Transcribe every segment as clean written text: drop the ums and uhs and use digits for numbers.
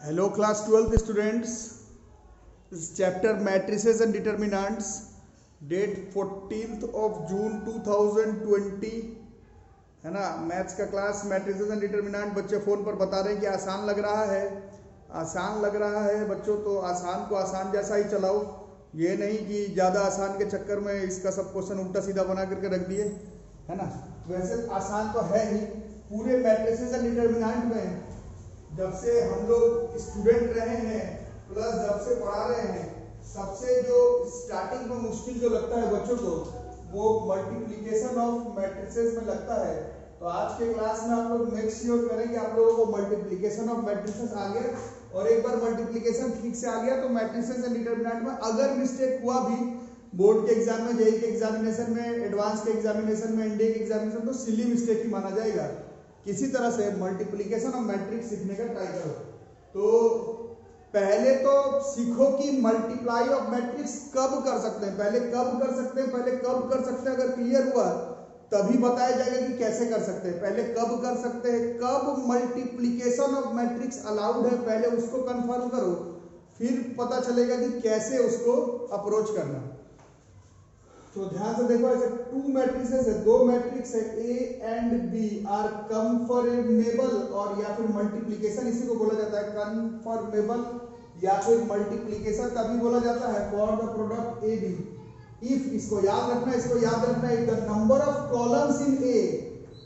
Hello class 12th students. This is chapter matrices and determinants, date 14th of June 2020 है ना। Maths का class matrices and determinant. बच्चे phone पर बता रहे हैं कि आसान लग रहा है, आसान लग रहा है बच्चों, तो आसान को आसान जैसा ही चलाओ। ये नहीं कि ज़्यादा आसान के चक्कर में इसका सब क्वेश्चन उल्टा सीधा बना करके रख दिए, है ना। वैसे आसान तो है ही। पूरे मैट्रिसेस एंड डिटर्मिनेंट में जब से हम लोग स्टूडेंट रहे हैं प्लस जब से पढ़ा रहे हैं, सबसे जो स्टार्टिंग में मुश्किल जो लगता है बच्चों को वो मल्टीप्लिकेशन ऑफ मैट्रिसेस में लगता है। तो आज के क्लास में आप लोग मेक श्योर करें कि आप लोगों को मल्टीप्लिकेशन ऑफ मैट्रिसेस आ गया, और एक बार मल्टीप्लिकेशन ठीक से आ गया तो मैट्रिसेस एंड डिटर्मिनेंट में अगर मिस्टेक हुआ भी बोर्ड के एग्जाम में, जेईई के एग्जामिनेशन में, एडवांस के एग्जामिनेशन में, एनडीए के एग्जामिनेशन, तो सिली मिस्टेक ही माना जाएगा। किसी तरह से मल्टीप्लिकेशन ऑफ मैट्रिक्स सीखने का ट्राई करो। तो पहले तो सीखो कि मल्टीप्लाई ऑफ मैट्रिक्स कब कर सकते हैं, पहले कब कर सकते हैं, पहले कब कर सकते हैं। अगर क्लियर हुआ तभी बताया जाएगा कि कैसे कर सकते हैं। पहले कब कर सकते हैं, कब मल्टीप्लिकेशन ऑफ मैट्रिक्स अलाउड है, पहले उसको कंफर्म करो, फिर पता चलेगा कि कैसे उसको अप्रोच करना। तो ध्यान से देखो, ऐसे टू मैट्रिसेस है, दो मैट्रिक्स है, A and B are conformable, और या फिर मल्टीप्लिकेशन इसी को बोला जाता है कंफर्मेबल, या फिर मल्टीप्लिकेशन तभी बोला जाता है for the product A B if, इसको याद रखना, इसको याद रखना, the number of columns in A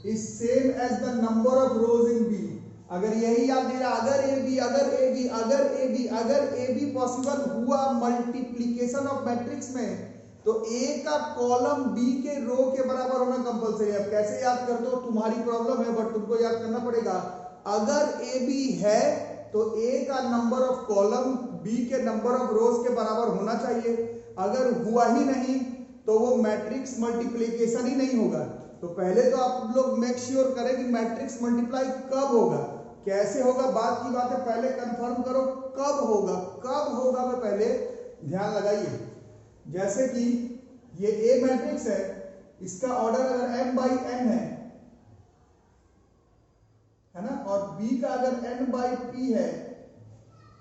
is same as the number of rows in B. अगर यही याद नहीं रहा, अगर ए बी, अगर ए बी, अगर ए बी, अगर ए बी पॉसिबल हुआ मल्टीप्लिकेशन ऑफ मैट्रिक्स में, तो ए का कॉलम बी के रो के बराबर होना कंपलसरी है। अब कैसे याद कर दो, तुम्हारी प्रॉब्लम है, बट तुमको याद करना पड़ेगा। अगर ए बी है तो ए का नंबर ऑफ कॉलम बी के नंबर ऑफ रोज के बराबर होना चाहिए। अगर हुआ ही नहीं तो वो मैट्रिक्स मल्टीप्लिकेशन ही नहीं होगा। तो पहले तो आप लोग मेक श्योर करें कि मैट्रिक्स मल्टीप्लाई कब होगा, कैसे होगा, बात की बात है, पहले कंफर्म करो कब होगा। कब होगा में पहले ध्यान लगाइए। जैसे कि ये ए मैट्रिक्स है, इसका ऑर्डर अगर m बाई n है ना, और b का अगर n बाई p है,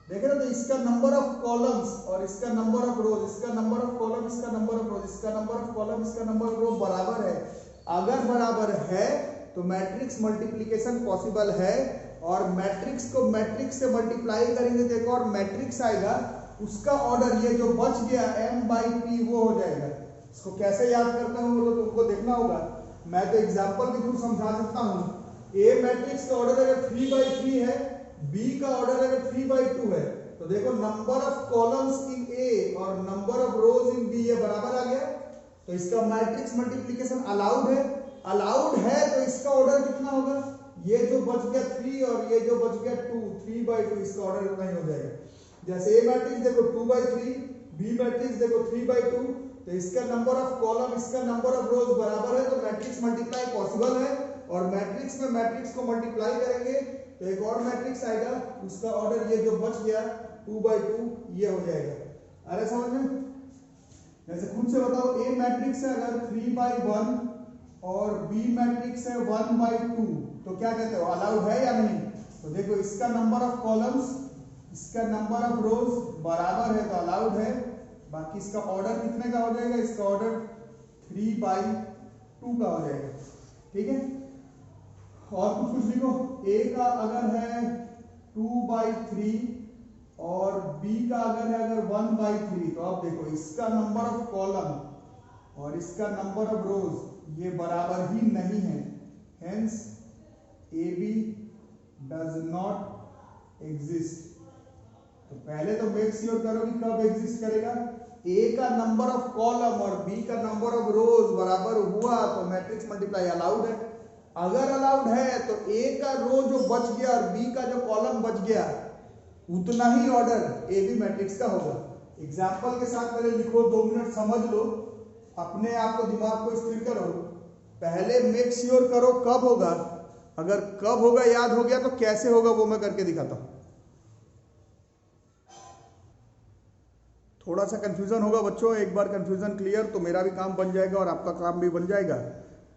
देखे ना, तो इसका नंबर ऑफ कॉलम्स और इसका नंबर ऑफ रोज, इसका नंबर ऑफ कॉलम, इसका नंबर ऑफ रोज, इसका नंबर ऑफ कॉलम, इसका नंबर ऑफ रोज बराबर है। अगर बराबर है तो मैट्रिक्स मल्टीप्लिकेशन पॉसिबल है, और मैट्रिक्स को मैट्रिक्स से मल्टीप्लाई करेंगे तो एक और मैट्रिक्स आएगा, उसका ऑर्डर ये जो बच गया m बाई p वो हो जाएगा। इसको कैसे याद करता हूँ वो तो तुमको देखना होगा, मैं तो एग्जांपल के थ्रू समझा सकता हूँ। ए मैट्रिक्स का ऑर्डर अगर 3 बाई 3 है, बी का ऑर्डर अगर 3 बाई 2 है, तो देखो number of columns in A और number of rows in B ये बराबर आ गया। तो इसका मैट्रिक्स मल्टीप्लिकेशन अलाउड है। अलाउड है तो इसका ऑर्डर कितना होगा, ये जो बच गया 3 और ये जो बच गया 2, 3 बाई 2, इसका ऑर्डर उतना ही हो जाएगा। जैसे ए मैट्रिक्स देखो 2 बाई 3, बी मैट्रिक्स देखो 3 बाई 2, तो इसका नंबर ऑफ कॉलम, इसका नंबर ऑफ रोज बराबर है, तो मैट्रिक्स मल्टीप्लाई पॉसिबल है। और मैट्रिक्स में मैट्रिक्स को मल्टीप्लाई करेंगे तो एक और मैट्रिक्स आएगा, उसका ऑर्डर ये जो बच गया 2 बाई 2 ये हो जाएगा। अरे समझ में? जैसे खुद से बताओ, ए मैट्रिक्स है अगर 3 बाई 1 और बी मैट्रिक्स है 1 बाई 2, तो क्या कहते हो, अलाउड है या नहीं? तो देखो इसका नंबर ऑफ कॉलम्स, इसका नंबर ऑफ रोज बराबर है तो अलाउड है। बाकी इसका ऑर्डर कितने का हो जाएगा, इसका ऑर्डर 3 बाई 2 का हो जाएगा। ठीक है, और कुछ लिखो। ए का अगर है 2 बाई 3 और बी का अगर है अगर 1 बाई 3, तो अब देखो इसका नंबर ऑफ कॉलम और इसका नंबर ऑफ रोज ये बराबर ही नहीं है, hence A B does not exist. तो पहले तो मेक श्योर करो कि कब एग्जिस्ट करेगा। ए का नंबर ऑफ कॉलम और बी का नंबर ऑफ रोज बराबर हुआ तो मैट्रिक्स मल्टीप्लाई अलाउड है। अगर अलाउड है तो ए का रो जो बच गया और बी का जो कॉलम बच गया उतना ही ऑर्डर ए बी मैट्रिक्स का होगा। एग्जाम्पल के साथ पहले लिखो, 2 मिनट समझ लो, अपने आप को दिमाग को स्थिर करो। पहले मेक श्योर करो कब होगा, अगर कब होगा याद हो गया तो कैसे होगा वो मैं करके दिखाता हूं। थोड़ा सा कंफ्यूजन होगा बच्चों, एक बार कंफ्यूजन क्लियर तो मेरा भी काम बन जाएगा और आपका काम भी बन जाएगा।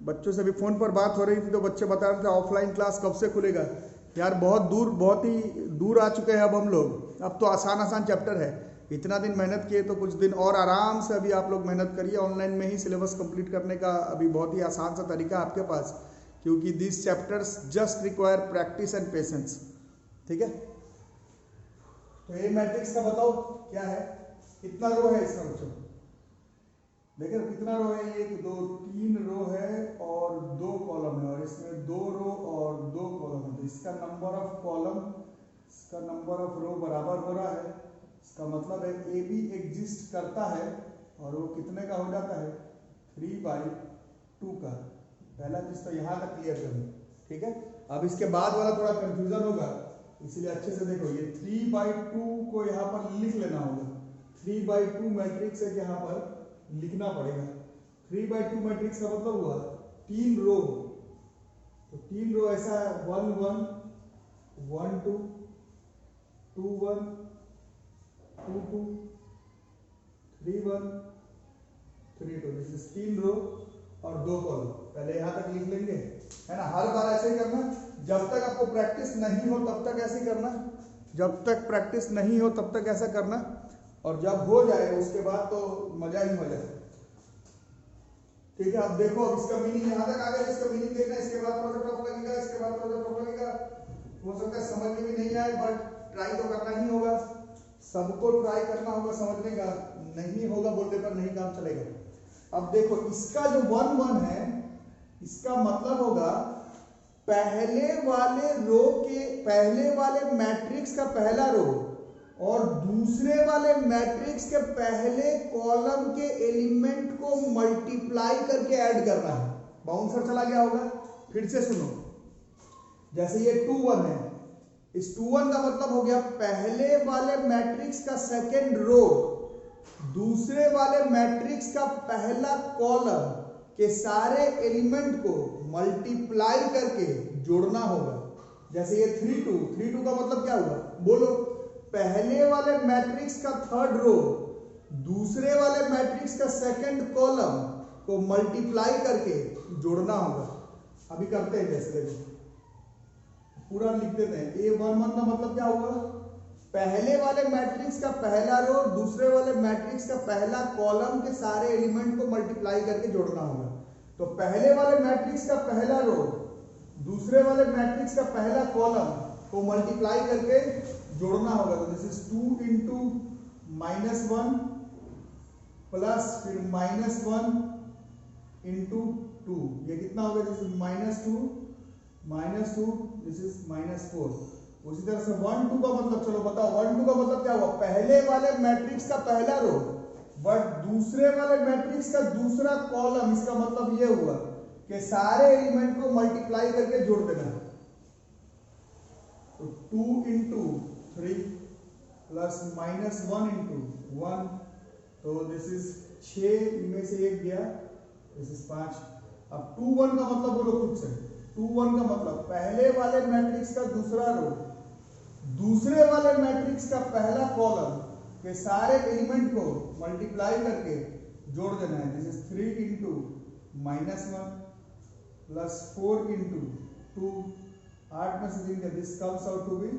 बच्चों से भी फोन पर बात हो रही थी तो बच्चे बता रहे थे ऑफलाइन क्लास कब से खुलेगा, यार बहुत ही दूर आ चुके हैं अब हम लोग। अब तो आसान आसान चैप्टर है। इतना दिन मेहनत किए तो कुछ दिन और आराम से अभी आप लोग मेहनत करिए। ऑनलाइन में ही सिलेबस कंप्लीट करने का अभी बहुत ही आसान सा तरीका है आपके पास, क्योंकि this chapters just require practice and patience. ठीक है, तो ये मैट्रिक्स का बताओ क्या है, कितना रो है इसका बच्चों? देखिए कितना रो है, 1 2 3 रो है और 2 कॉलम है, और इसमें 2 रो और 2 कॉलम है। तो इसका नंबर ऑफ कॉलम, इसका नंबर ऑफ रो बराबर हो रहा है। इसका मतलब है ए बी एग्जिस्ट करता है, और वो कितने का हो जाता है? 3/2 का। पहला चीज तो यहाँ तक क्लियर कर लो। ठीक है, अब इसके बाद वाला थोड़ा कंफ्यूजन होगा, इसलिए अच्छे से देखो। ये 3/2 को यहाँ पर लिख लेना होगा। 3/2 मैट्रिक्स है, यहाँ पर लिखना पड़ेगा। 3/2 मैट्रिक्स का मतलब हुआ 3 रो। तो 3 रो ऐसा है, 1 1 1 2 2 1 2 2 3 1 3 2। दिस इज 3 रो और 2 कॉलम। पहले यहां तक लिख लेंगे, है ना। हर बार ऐसे ही करना, जब तक आपको प्रैक्टिस नहीं हो तब तक ऐसे ही करना। जब तक प्रैक्टिस नहीं हो तब तक ऐसा करना, और जब हो जाए उसके बाद तो मजा ही मजा है। ठीक है, अब देखो, अब इसका मीनिंग यहां तक आ गया। इसका मीनिंग देखना, इसके बाद थोड़ा सा टफ लगेगा, इसके बाद थोड़ा सा टफ लगेगा। हो सकता है समझ में भी नहीं आए, बट ट्राई तो करना ही होगा। सबको ट्राई करना होगा समझने का। नहीं होगा बोलने पर नहीं काम चलेगा। अब देखो, इसका जो 1 1 है, इसका मतलब होगा पहले वाले रो के, पहले वाले मैट्रिक्स का पहला रो और दूसरे वाले मैट्रिक्स के पहले कॉलम के एलिमेंट को मल्टीप्लाई करके ऐड करना है। बाउंसर चला गया होगा, फिर से सुनो। जैसे ये 2 1 है, इस 2 1 का मतलब हो गया पहले वाले मैट्रिक्स का सेकेंड रो दूसरे वाले मैट्रिक्स का पहला कॉलम के सारे एलिमेंट को मल्टीप्लाई करके जोड़ना होगा। जैसे ये 3 2, 3 2 का मतलब क्या हुआ बोलो? पहले वाले मैट्रिक्स का थर्ड रो दूसरे वाले मैट्रिक्स का सेकंड कॉलम को मल्टीप्लाई करके जोड़ना होगा। अभी करते हैं, जैसे देखो पूरा लिख देते हैं। A1 1 का मतलब क्या हुआ? पहले वाले मैट्रिक्स का पहला रो दूसरे वाले मैट्रिक्स का पहला कॉलम के सारे एलिमेंट को मल्टीप्लाई करके जोड़ना होगा। तो पहले वाले मैट्रिक्स का पहला रो दूसरे वाले मैट्रिक्स का पहला कॉलम को मल्टीप्लाई करके जोड़ना होगा। तो दिस इज 2 इंटू -1 प्लस फिर -1 इंटू 2। ये कितना होगा? This is -2 this is -4। उसी तरह से 1 2 का मतलब, चलो बताओ 1 2 का मतलब क्या हुआ? पहले वाले मैट्रिक्स का पहला रो बट दूसरे वाले मैट्रिक्स का दूसरा कॉलम। इसका मतलब ये हुआ कि सारे एलिमेंट को मल्टीप्लाई करके जोड़ देना है। तो 2 इंटू 3 प्लस -1 इंटू 1, तो दिस इज 6 में से 1 गया, दिस इज 5। अब 2 1 का मतलब बोलो खुद से। 2 1 का मतलब पहले वाले मैट्रिक्स का दूसरा रो दूसरे वाले मैट्रिक्स का पहला कॉलम के सारे एलिमेंट को मल्टीप्लाई करके जोड़ देना है। This is 3 into -1 plus 4 into 2। 8 में से 3 का this comes out to be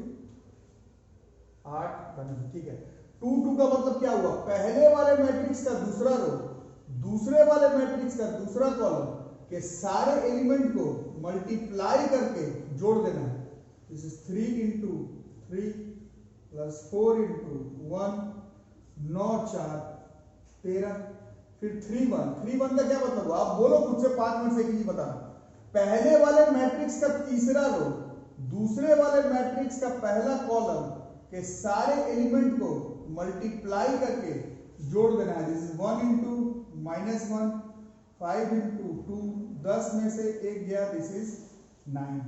8 बनेगा। ठीक है, 2 2 का मतलब क्या हुआ? पहले वाले मैट्रिक्स का दूसरा रो दूसरे वाले मैट्रिक्स का दूसरा कॉलम के सारे एलिमेंट को मल्टीप्लाई करके जोड़ देना है। This is 3 into 3 plus 4 into 1, 9 4 13। फिर 3 1 का क्या मतलब हुआ? आप बोलो खुद से, 5 मिनट से एक ही बताना। पहले वाले मैट्रिक्स का तीसरा रो दूसरे वाले मैट्रिक्स का पहला कॉलम के सारे एलिमेंट को मल्टीप्लाई करके जोड़ देना है। दिस इज 1 इंटू -1 5 इंटू 2, 10 में से 1 गया, दिस इज 9।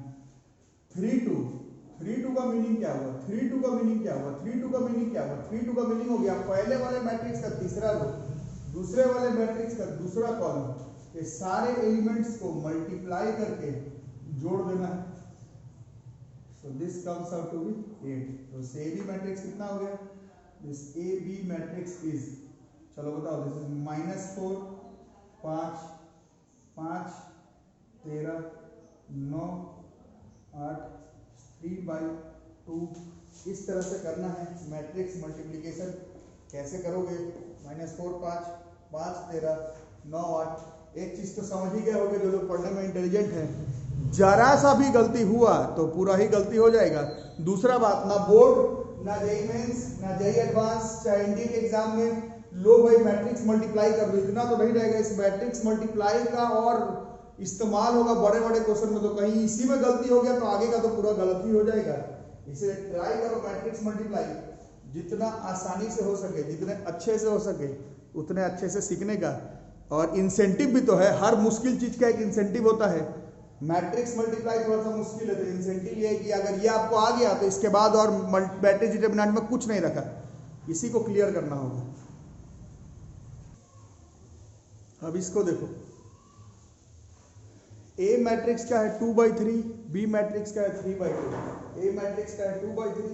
3 2 का मीनिंग क्या हुआ? 3 2 का मीनिंग क्या हुआ? 3 2 का मीनिंग क्या हुआ? 3 2 का मीनिंग हो गया पहले वाले मैट्रिक्स का तीसरा रो दूसरे वाले मैट्रिक्स का दूसरा कॉलम के सारे एलिमेंट्स को मल्टीप्लाई करके जोड़ देना है। So this comes out to be 8। तो ए बी मैट्रिक्स कितना हो गया? This A B matrix is, चलो बताओ, दिस इज -4 5 5 13 9 8 3/2 इस तरह से करना है मैट्रिक्स मल्टीप्लिकेशन। कैसे करोगे? -4 5 5 13 9 8। एक चीज तो समझ ही गए होगे जो लोग पढ़ने में इंटेलिजेंट हैं, जरा सा भी गलती हुआ तो पूरा ही गलती हो जाएगा। दूसरा बात, ना बोर्ड ना जेईई मेंस ना जेईई एडवांस चाहे एनडीए के एग्जाम में लो भाई मैट्रिक्स मल्टीप्लाई कर दो, इतना तो नहीं रहेगा। इस मैट्रिक्स मल्टीप्लाई का और इस्तेमाल होगा बड़े बड़े क्वेश्चन में, तो कहीं इसी में गलती हो गया तो आगे का तो पूरा गलत ही हो जाएगा। इसे ट्राई करो मैट्रिक्स मल्टीप्लाई जितना आसानी से हो सके, जितने अच्छे से हो सके उतने अच्छे से सीखने का। और इंसेंटिव भी तो है, हर मुश्किल चीज का एक इंसेंटिव होता है। मैट्रिक्स मल्टीप्लाई थोड़ा सा मुश्किल है, तो इंसेंटिव ये है कि अगर ये आपको आ गया तो इसके बाद और मैट्रिक्स डिटरमिनेंट में कुछ नहीं रखा, इसी को क्लियर करना होगा। अब इसको देखो, ए मैट्रिक्स क्या है 2/3, बी मैट्रिक्स का है 3/2। ए मैट्रिक्स का है 2/3,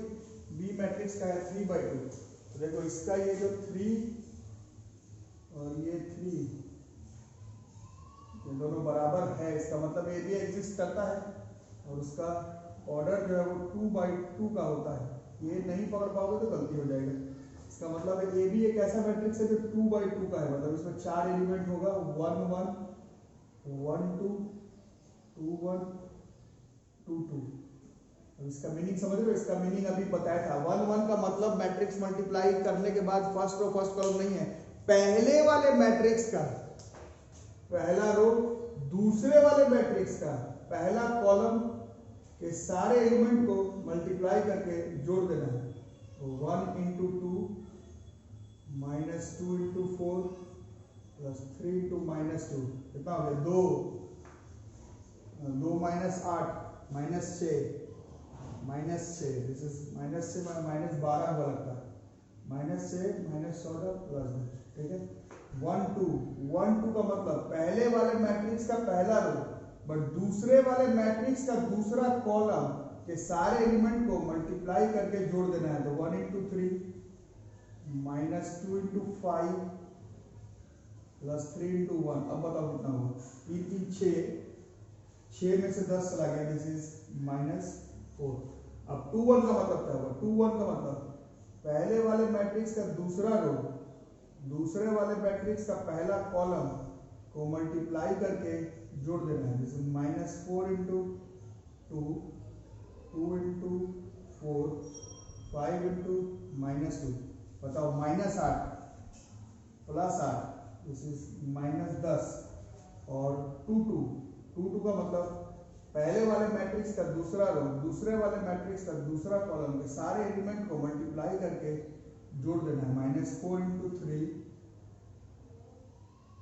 बी मैट्रिक्स का है 3/2। तो देखो इसका ये जो 3 और ये 3 ये दोनों बराबर है, इसका मतलब ए भी एग्जिस्ट करता है और उसका ऑर्डर जो है वो 2/2 का होता है। ये नहीं पकड़ पाओगे तो गलती हो जाएगा। इसका मतलब है ए भी एक ऐसा मैट्रिक्स है जो 2/2 का है, मतलब इसमें 4 एलिमेंट होगा, 1 1 1 2 2 1 2 2। अब इसका मीनिंग समझ रहे हो? इसका मीनिंग अभी बताया था। 1 1 का मतलब मैट्रिक्स मल्टीप्लाई करने के बाद फर्स्ट रो फर्स्ट कॉलम नहीं है, पहले वाले मैट्रिक्स का पहला रो दूसरे वाले मैट्रिक्स का पहला कॉलम के सारे एलिमेंट को मल्टीप्लाई करके जोड़ देना है। तो 1 × 2 -2 × 4 + 3 × -2 कितना हो गया? 2 2 - 8 -6 -6 दिस इज -6 -12 हुआ लगता है, -6 -14 +2। ठीक है, 1 2 1 2 का मतलब पहले वाले मैट्रिक्स का पहला रो बट दूसरे वाले मैट्रिक्स का दूसरा कॉलम के सारे एलिमेंट को मल्टीप्लाई करके जोड़ देना है। तो 1 × 3 -2 × 5 + 3 × 1। अब बताओ कितना हुआ? 3 3 6 6 में से 10 चला गया, दिस इज -4। अब 2 1 का मतलब क्या होगा? 2 1 का मतलब पहले वाले मैट्रिक्स का दूसरा रो दूसरे वाले मैट्रिक्स का पहला कॉलम को मल्टीप्लाई करके जोड़ देना है। जैसे -4 × 2 2 × 4 5 × -2। बताओ -8 + 8 दिस इज -10 और 2 2 2 2 का मतलब पहले वाले मैट्रिक्स का दूसरा रो दूसरे वाले मैट्रिक्स का दूसरा कॉलम के सारे एलिमेंट को मल्टीप्लाई करके जोड़ देना है। -4 × 3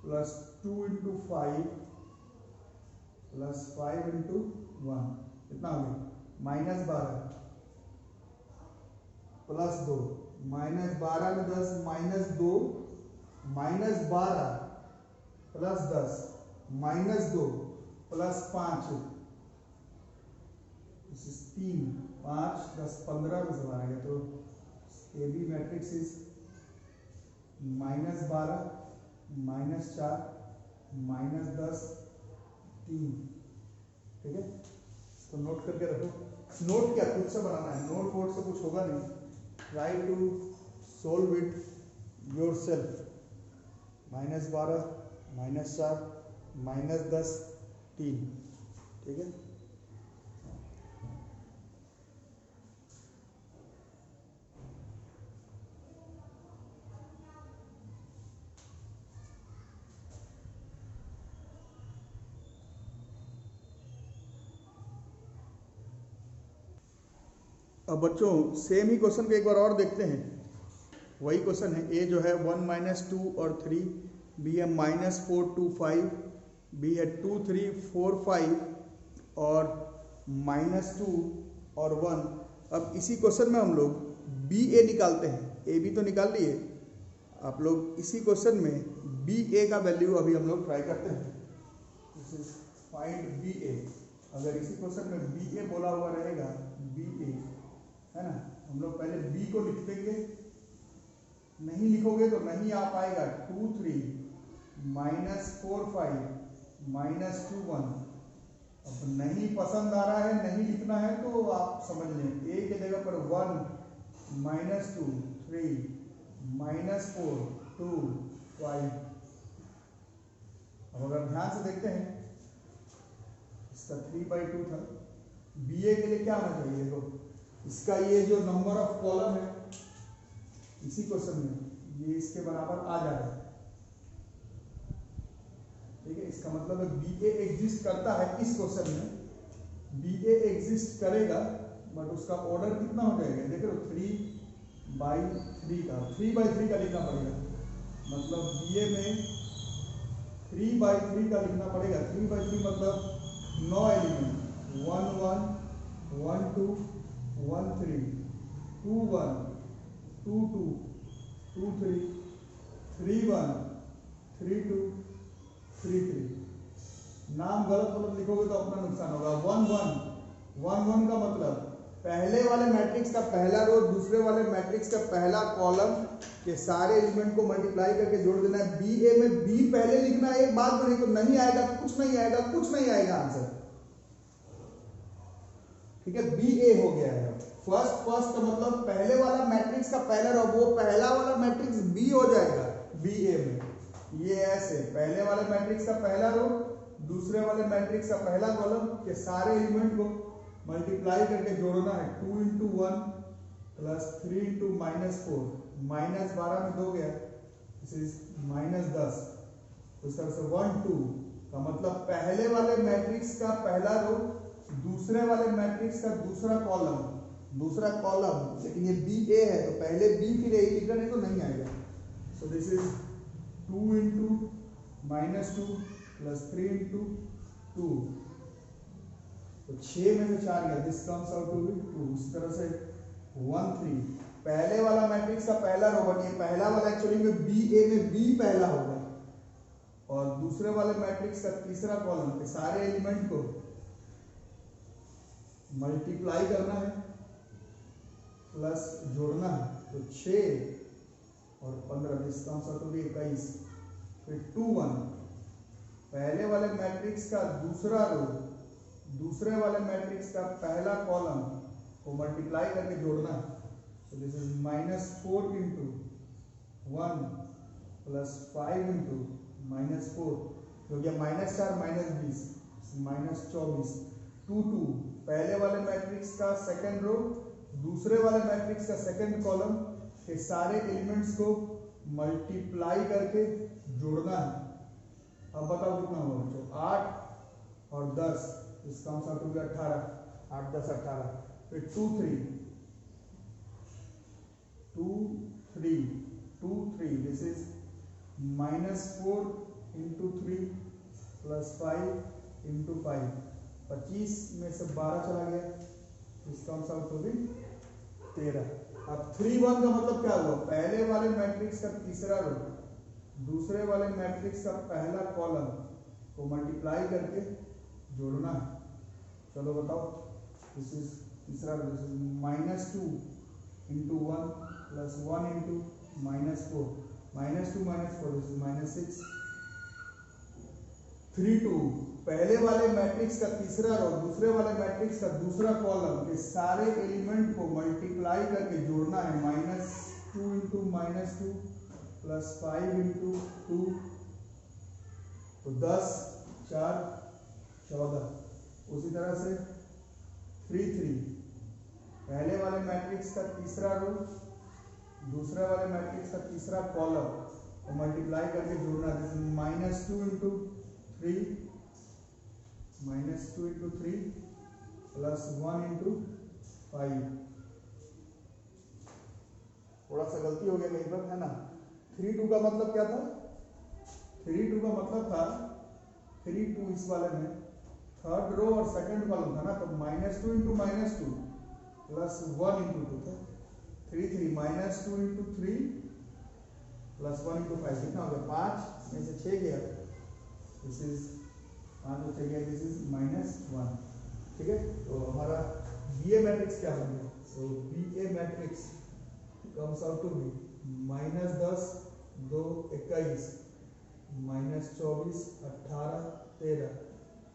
+ 2 × 5 + 5 × 1 कितना हो गया? -12 + 2 -12 में 10 -2 -12 + 10 -2 + 5 3 5 10 15 में से 12 गया, तो ए बी मैट्रिक्स इज -12 -4 -10 3। ठीक है, तो नोट करके रखो। नोट क्या खुद से बनाना है, नोट वोट से कुछ होगा नहीं। Try to solve it yourself. -12 -4 -10 3। ठीक है, अब बच्चों सेम ही क्वेश्चन को एक बार और देखते हैं। वही क्वेश्चन है, ए जो है 1 - 2 और 3, बी है -4 2 5, बी है 2 3 4 5 और -2 और 1। अब इसी क्वेश्चन में हम लोग बी ए निकालते हैं। ए बी तो निकाल लिए, आप लोग इसी क्वेश्चन में बी ए का वैल्यू अभी हम लोग ट्राई करते हैं। दिस इज फाइंड बी ए। अगर इसी क्वेश्चन में बी ए बोला हुआ रहेगा, बी ए है ना, हम लोग पहले बी को लिख देंगे, नहीं लिखोगे तो नहीं आ पाएगा। 2 3 -4 5 -2 1 अब नहीं पसंद आ रहा है, नहीं लिखना है तो आप समझ लें, ए के जगह पर 1 -2 3 -4 2 5। अब अगर ध्यान से देखते हैं, इसका 3/2 था। बी ए के लिए क्या आना चाहिए? देखो इसका ये जो नंबर ऑफ कॉलम है इसी क्वेश्चन में ये इसके बराबर आ जाएगा। ठीक है, इसका मतलब है बी ए एग्जिस्ट करता है इस क्वेश्चन में, बी ए एग्जिस्ट करेगा, बट उसका ऑर्डर कितना हो जाएगा? देखो 3/3 का 3/3 का लिखना पड़ेगा। मतलब बी ए में 3/3 का लिखना पड़ेगा। 3/3 मतलब 9 एलिमेंट, 1 1 1 2 1 3 2 1 2 2 2 3 3 1 3 2 3 3। नाम गलत मतलब लिखोगे तो अपना नुकसान होगा। 1 1 1 1 का मतलब पहले वाले मैट्रिक्स का पहला रो दूसरे वाले मैट्रिक्स का पहला कॉलम के सारे एलिमेंट को मल्टीप्लाई करके जोड़ देना है। बी ए में बी पहले लिखना है, एक बात नहीं तो नहीं आएगा, कुछ नहीं आएगा, कुछ नहीं आएगा आंसर। ठीक है, बी ए हो गया है। फर्स्ट का मतलब पहले वाला मैट्रिक्स का पहला रो, वो पहला वाला मैट्रिक्स बी हो जाएगा बी ए में। ये ऐसे पहले वाले मैट्रिक्स का पहला रो दूसरे वाले मैट्रिक्स का पहला कॉलम के सारे एलिमेंट को मल्टीप्लाई करके जोड़ना है। 2 × 1 + 3 × -4 -12 में 2 गया, दिस इज -10। उस तरह से 1 2 का मतलब पहले वाले मैट्रिक्स का पहला रो दूसरे वाले मैट्रिक्स का दूसरा कॉलम, लेकिन ये बी ए है तो पहले बी फिर ए लिखना, नहीं तो नहीं आएगा। सो दिस इज 2 × -2 + 3 × 2, तो 6 में से 4 गया, this comes out to be 2। उस तरह से 1 3 पहले वाला मैट्रिक्स का पहला रो, बट ये पहला वाला एक्चुअली में बी ए में बी पहला होगा, और दूसरे वाले मैट्रिक्स का तीसरा कॉलम के सारे एलिमेंट को मल्टीप्लाई करना है प्लस जोड़ना है। तो 6 और 15, this comes out to be 21। फिर 2 1 पहले वाले मैट्रिक्स का दूसरा रो दूसरे वाले मैट्रिक्स का पहला कॉलम को मल्टीप्लाई करके जोड़ना है। तो दिस इज -4 × 1 + 5 × -4 हो गया -4 -20 -24। 2 2 पहले वाले मैट्रिक्स का सेकंड रो दूसरे वाले मैट्रिक्स का सेकंड कॉलम के सारे एलिमेंट्स को मल्टीप्लाई करके जोड़ना है। अब बताओ कितना होगा बच्चों? 8 और 10, इसका आंसर हो गया 18। 8 10 18। फिर 2 3 दिस इज -4 × 3 + 5 × 5। 25 में से 12 चला गया, इसका आंसर हो गया 13। अब 3 1 का मतलब क्या हुआ? पहले वाले मैट्रिक्स का तीसरा रो दूसरे वाले मैट्रिक्स का पहला कॉलम को मल्टीप्लाई करके जोड़ना है। चलो बताओ, दिस इज तीसरा रो, दिस इज -2 × 1 + 1 × -4 -2 -4, दिस इज -6। 3 2 पहले वाले मैट्रिक्स का तीसरा रो दूसरे वाले मैट्रिक्स का दूसरा कॉलम के सारे एलिमेंट को मल्टीप्लाई करके जोड़ना है। -2 × -2 + 5 × 2, तो 10 4 14। उसी तरह से 3 3 पहले वाले मैट्रिक्स का तीसरा रो दूसरे वाले मैट्रिक्स का तीसरा कॉलम को मल्टीप्लाई करके जोड़ना है। -2 × 3 + 1 × 5। थोड़ा सा गलती हो गया कहीं पर, है ना। 3 2 का मतलब क्या था? 3 2 का मतलब था 3 2 इस वाले में थर्ड रो और सेकंड कॉलम था ना, तो -2 × -2 + 1 × 2 था। 3 3 -2 × 3 + 1 × 5 कितना हो गया? 5 में से 6 गया, दिस इज 5 में 6 गया, दिस इज -1। ठीक है, तो हमारा बी ए मैट्रिक्स क्या बन गया? तो B A matrix comes out to be -10 2 21 -24 18 13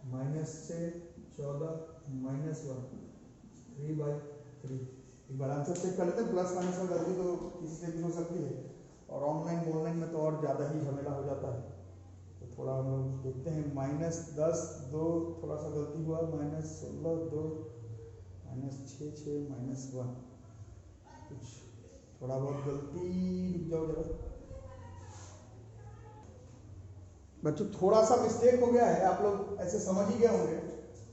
-6 14 minus 1 3/3। एक बार आंसर चेक कर लेते हैं। प्लस माइनस में गलती तो किसी से भी हो सकती है, और ऑनलाइन में तो और ज़्यादा ही झमेला हो जाता है। तो थोड़ा हम लोग देखते हैं। -10 2 थोड़ा सा गलती हुआ, -16 2 -6 6 -1 कुछ थोड़ा बहुत गलती। रुक जाओ जरा बच्चों, थोड़ा सा मिस्टेक हो गया है, आप लोग ऐसे समझ ही गए होंगे।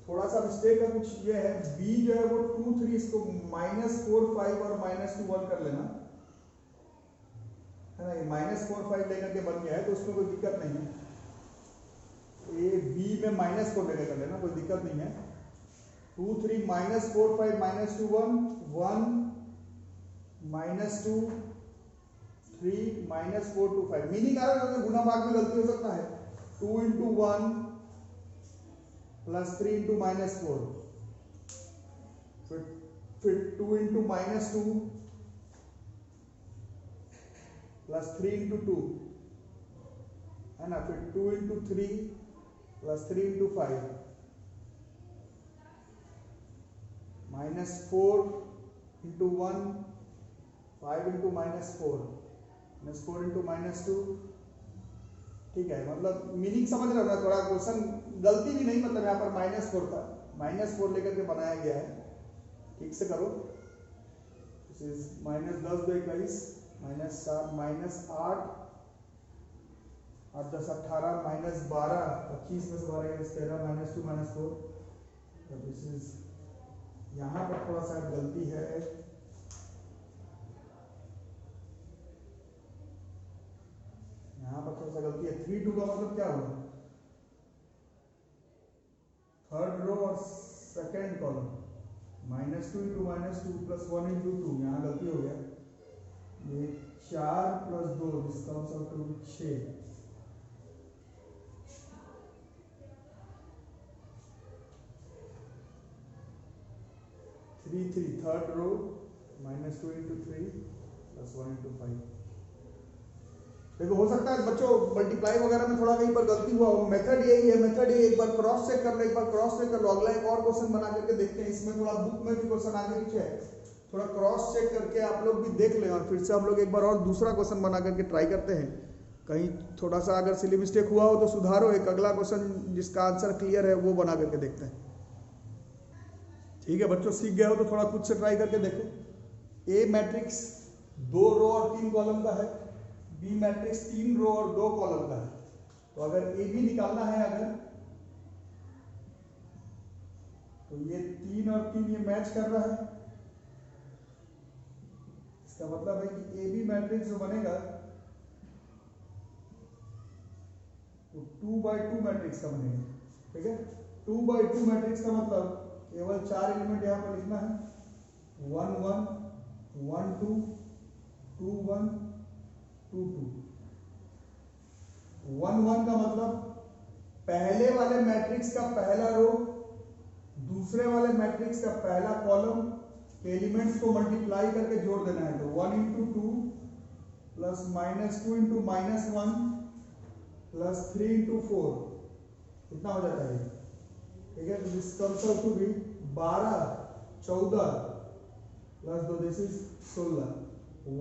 थोड़ा सा मिस्टेक का कुछ ये है, b जो है वो 2 3 इसको -4 5 और -2 1 कर लेना है ना। ये -4 5 लेकर के बन गया है, तो उसमें कोई दिक्कत नहीं है। ये b में -4 लेकर कर लेना, कोई दिक्कत नहीं है। 2 3 -4 5 -2 1 1 -2 3 -4 2 5। मीनिंग आ रहा है, गुना भाग में गलती हो सकता है। 2 × 1 + 3 × -4, फिर 2 × -2 + 3 × 2 है ना। फिर 2 × 3 + 3 × 5 -4 × 1 5 × -4 -4 × -2। ठीक है, मतलब मीनिंग समझ रहे हो ना। थोड़ा क्वेश्चन गलती भी नहीं, मतलब यहाँ पर -4 था, -4 लेकर के बनाया गया है। ठीक से करो। -10 2 21 -7 -8 8 10 18 -12 25 में से 12 13 -2 -4। दिस इज यहाँ पर थोड़ा सा गलती है। यहाँ पर थोड़ा सा गलती है। 3 2 का मतलब क्या हुआ? थर्ड रो और सेकेंड कॉलम, -2 × -2 + 1 × 2। यहाँ गलती हो गया। ये 4 + 2 this comes out to 6। Third row -2 × 3 + 1 × 5। देखो, हो सकता है बच्चों मल्टीप्लाई वगैरह में थोड़ा कहीं पर गलती हुआ हो। मेथड यही है, मेथड ये एक बार क्रॉस चेक कर लो, एक बार क्रॉस चेक कर लो। अगला एक और क्वेश्चन बना करके देखते हैं। इसमें थोड़ा बुक में भी क्वेश्चन आगे पीछे है, थोड़ा क्रॉस चेक करके आप लोग भी देख लें, और फिर से हम लोग एक बार और दूसरा क्वेश्चन बना करके ट्राई करते हैं। कहीं थोड़ा सा अगर सिली मिस्टेक हुआ हो तो सुधारो। एक अगला क्वेश्चन जिसका आंसर क्लियर है वो बना करके देखते हैं। ठीक है बच्चों, सीख गए हो तो थोड़ा खुद से ट्राई करके देखो। ए मैट्रिक्स 2 रो और 3 कॉलम का है, बी मैट्रिक्स 3 रो और 2 कॉलम का है। तो अगर ए बी निकालना है अगर, तो ये 3 और 3 ये मैच कर रहा है। इसका मतलब है कि ए बी मैट्रिक्स जो बनेगा वो 2/2 मैट्रिक्स का बनेगा। ठीक है, 2/2 मैट्रिक्स का मतलब केवल 4 एलिमेंट यहाँ पर लिखना है। 1 1 1 2 2 1 2 2। 1 1 का मतलब पहले वाले मैट्रिक्स का पहला रो दूसरे वाले मैट्रिक्स का पहला कॉलम के एलिमेंट्स को मल्टीप्लाई करके जोड़ देना है। तो 1 × 2 + -2 × -1 + 3 × 4 कितना हो जाता है? ठीक है, तो this comes out to be 12 14 + 2 this is 16।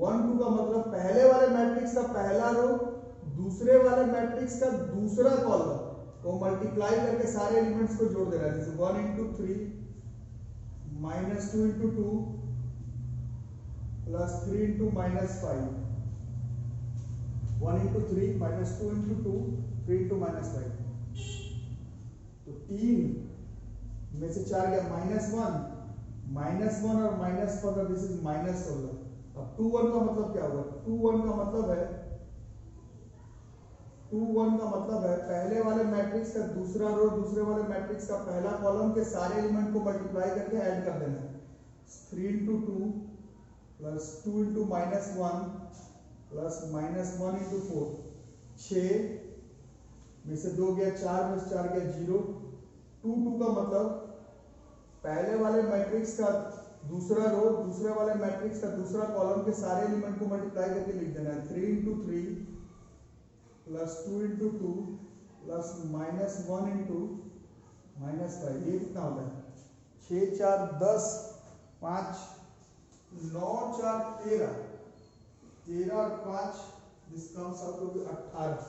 1 2 का मतलब पहले वाले मैट्रिक्स का पहला रो दूसरे वाले मैट्रिक्स का दूसरा कॉलम को मल्टीप्लाई करके सारे एलिमेंट्स को जोड़ देना है। जैसे 1 × 3 -2 × 2 + 3 × -5। 1 × 3 -2 × 2 3 × -5। तो 3 में से 4 गया -1 और -15, दिस इज -16। अब 2 1 का मतलब क्या हुआ? 2 1 का मतलब है पहले वाले मैट्रिक्स का दूसरा रो दूसरे वाले मैट्रिक्स का पहला कॉलम के सारे एलिमेंट को मल्टीप्लाई करके ऐड कर देना है। 3 × 2 + 2 × -1 + -1 × 4। 6 में से 2 गया 4 में से 4 गया 0। 2 2 का मतलब पहले वाले मैट्रिक्स का दूसरा रो दूसरे वाले मैट्रिक्स का दूसरा कॉलम के सारे एलिमेंट को मल्टीप्लाई करके लिख देना है। 3 × 3 + 2 × 2 + -1 × -5, ये कितना होता है 6 4 10, 5 9 4 13, 13 और 5, this comes out to be 18.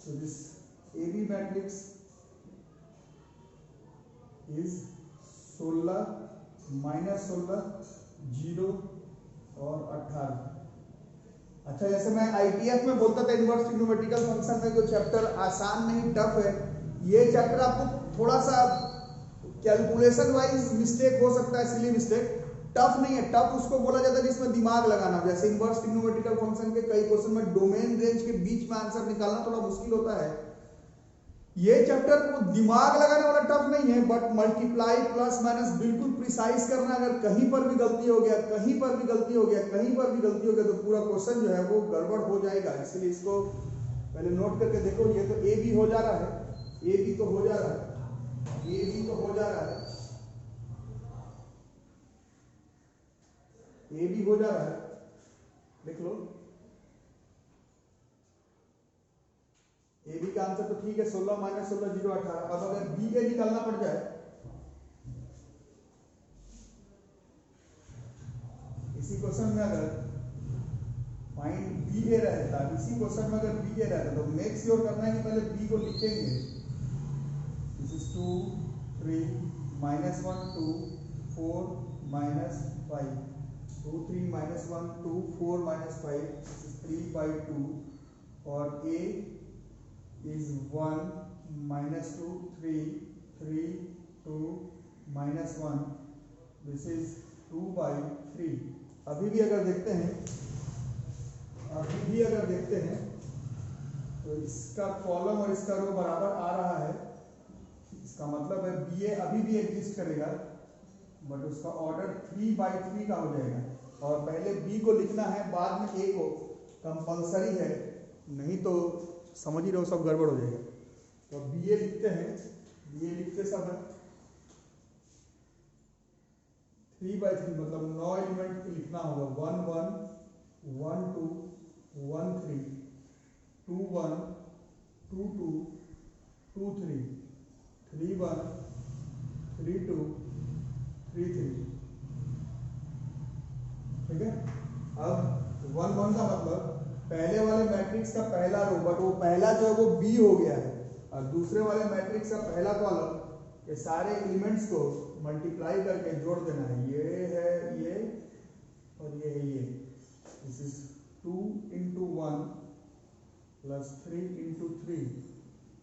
So this AB matrix is 16 -16 0 और 18. अच्छा, जैसे मैं ITF में बोलता था इनवर्स ट्रिग्नोमेट्रिकल फंक्शन में, जो चैप्टर आसान नहीं टफ है, ये चैप्टर आपको थोड़ा सा कैलकुलेशन वाइज मिस्टेक हो सकता है, सिली मिस्टेक. टफ नहीं है. टफ उसको बोला जाता है जिसमें दिमाग लगाना. जैसे इनवर्स ट्रिग्नोमेट्रिकल फंक्शन के कई क्वेश्चन में डोमेन रेंज के बीच में आंसर निकालना थोड़ा मुश्किल होता है. ये चैप्टर को दिमाग लगाने वाला टफ नहीं है, बट मल्टीप्लाई प्लस माइनस बिल्कुल प्रिसाइज करना. अगर कहीं पर भी गलती हो गया, कहीं पर भी गलती हो गया, कहीं पर भी गलती हो गया, तो पूरा क्वेश्चन जो है वो गड़बड़ हो जाएगा. इसलिए इसको पहले नोट करके देखो. ये तो ए भी हो जा रहा है, ए भी तो हो जा रहा है, ये भी तो हो जा रहा है, ए भी हो जा रहा है. लिख लो. ए बी का आंसर तो ठीक है, 16 -16 0 18. अब अगर बी ए निकालना पड़ जाए, इसी क्वेश्चन में अगर फाइंड बी ए रहता, इसी क्वेश्चन में अगर बी ए रहता, तो मेक श्योर करना है कि पहले बी को लिखेंगे. This is 2 3 -1 2 4 -5, 2 3 -1 2 4 -5, this is 3 by 2, और ए is 1 -2 3 3 2 -1, this is 2 by 3. अभी भी अगर देखते हैं, तो इसका कॉलम और इसका रो बराबर आ रहा है. इसका मतलब है बी ए अभी भी एग्जिस्ट करेगा, बट उसका ऑर्डर 3 by 3 का हो जाएगा. और पहले बी को लिखना है, बाद में ए को. कंपलसरी है, नहीं तो समझ ही रहो सब गड़बड़ हो जाएगा. तो बी ए लिखते हैं, बी ए लिखते सब है 3 by 3, मतलब 9 एलिमेंट लिखना होगा. 1 1 1 2 1 3 2 1 2 2 2 3 3 1 3 2 3 3. ठीक है. अब 1 1 का मतलब पहले वाले मैट्रिक्स का पहला रो, बट वो पहला जो है वो बी हो गया है, और दूसरे वाले मैट्रिक्स का पहला कॉलम, ये सारे एलिमेंट्स को मल्टीप्लाई करके जोड़ देना है. ये है ये, और ये है ये. This is 2 into 1 plus 3 into 3.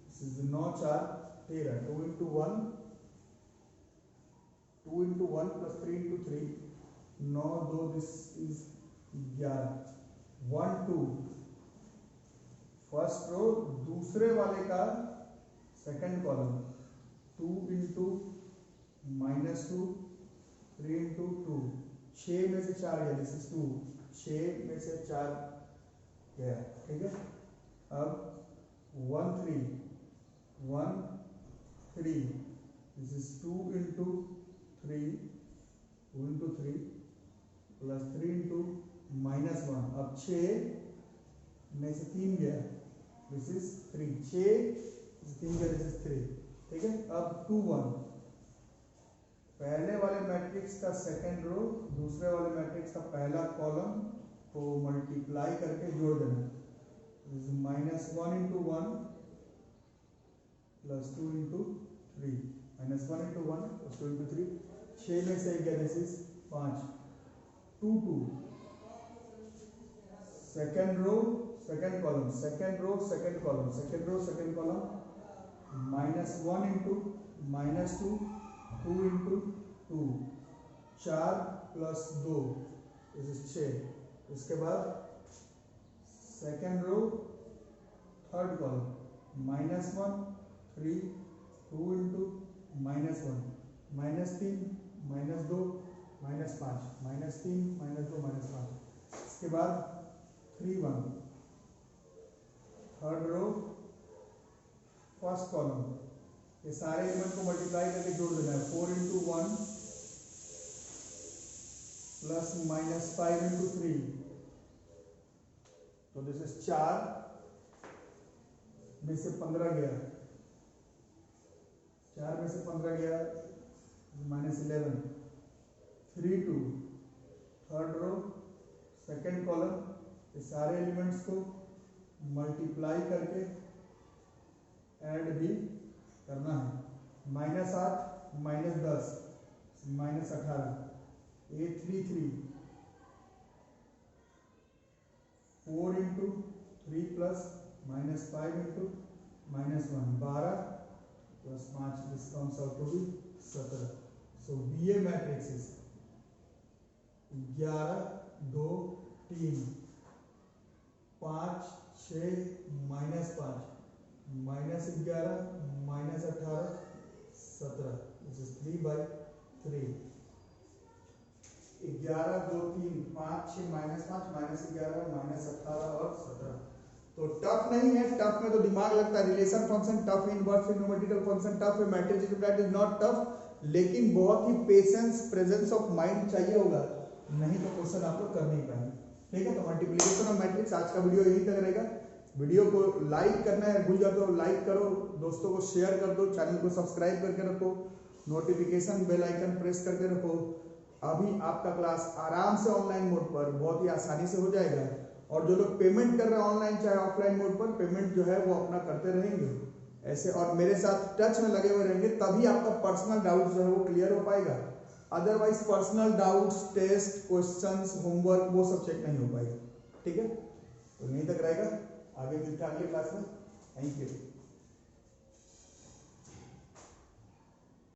This is 9 4 13. 2 into 1 plus 3 into 3, 9 2, this is 11. 1 2 first row, दूसरे वाले का सेकंड कॉलम, 2 into -2 3 into 2, 6 में से 4 गया. दिस इज 2, 6 में से 4 गया. ठीक है. अब 1 3 1 3, this is 2 into 3 2 into 3 plus 3 into -1. अब 6 में से 3 गया, दिस इज 3. 6 में से 3 गया, दिस इज 3. ठीक है. अब 2 1, पहले वाले मैट्रिक्स का सेकंड रो, दूसरे वाले मैट्रिक्स का पहला कॉलम को मल्टीप्लाई करके जोड़ देना. This is -1 into 1 plus 2 into 3, -1 into 1 plus 2 into 3. 6 में से गया, this is 5. 2 2, second row second column, second row second column, second row second column, -1 into -2 2 into 2, 4 plus 2, this is 6. इसके बाद second row third column, -1 3 2 into -1, -3 -2 -5, -3 -2 -5. इसके बाद 3 1, third row first column, ये सारे element को मल्टीप्लाई करके जोड़ देना है. 4 into 1 plus -5 into 3, तो दिस इज 4 में से 15 गया, 4 में से 15 गया -11, 3 2, थर्ड रो सेकेंड कॉलम, ये सारे एलिमेंट्स को मल्टीप्लाई करके ऐड भी करना है। -8 -10 -18, 8 3 3, 4 into 3 plus -5 into -1, 12 plus 5, this comes out to be 17। So BA matrix is 11 2 3 5 6 -5 -11 -18 17, this is 3/3। 11 2 3 5 6 -5 -11 -18 और 17। तो टफ नहीं है, टफ में तो दिमाग लगता है, रिलेशन फंक्शन टफ है, इनवर्स ट्रिग्नोमेट्रिकल फंक्शन टफ है, मैट्रिक्स इज नॉट टफ, लेकिन बहुत ही पेशेंस प्रेजेंस ऑफ माइंड चाहिए होगा, नहीं तो क्वेश्चन आप लोग कर नहीं पाएंगे। ठीक है, तो मल्टीप्लिकेशन ऑफ मैट्रिक्स आज का वीडियो यहीं तक रहेगा। वीडियो को लाइक करना है, भूल जाते हो लाइक करो, दोस्तों को शेयर कर दो, चैनल को सब्सक्राइब करके रखो, नोटिफिकेशन बेल आइकन प्रेस करके रखो। अभी आपका क्लास आराम से ऑनलाइन मोड पर बहुत ही आसानी से हो जाएगा, और जो लोग पेमेंट कर रहे हैं ऑनलाइन चाहे ऑफलाइन मोड पर, पेमेंट जो है वो अपना करते रहेंगे ऐसे, और मेरे साथ टच में लगे हुए रहेंगे, तभी आपका पर्सनल डाउट जो है वो क्लियर हो पाएगा। Otherwise personal doubts, test, questions, homework वो सब चेक नहीं हो पाएगा। ठीक है, तो यहीं तक रहेगा, आगे मिलते हैं अगले क्लास में। Thank you.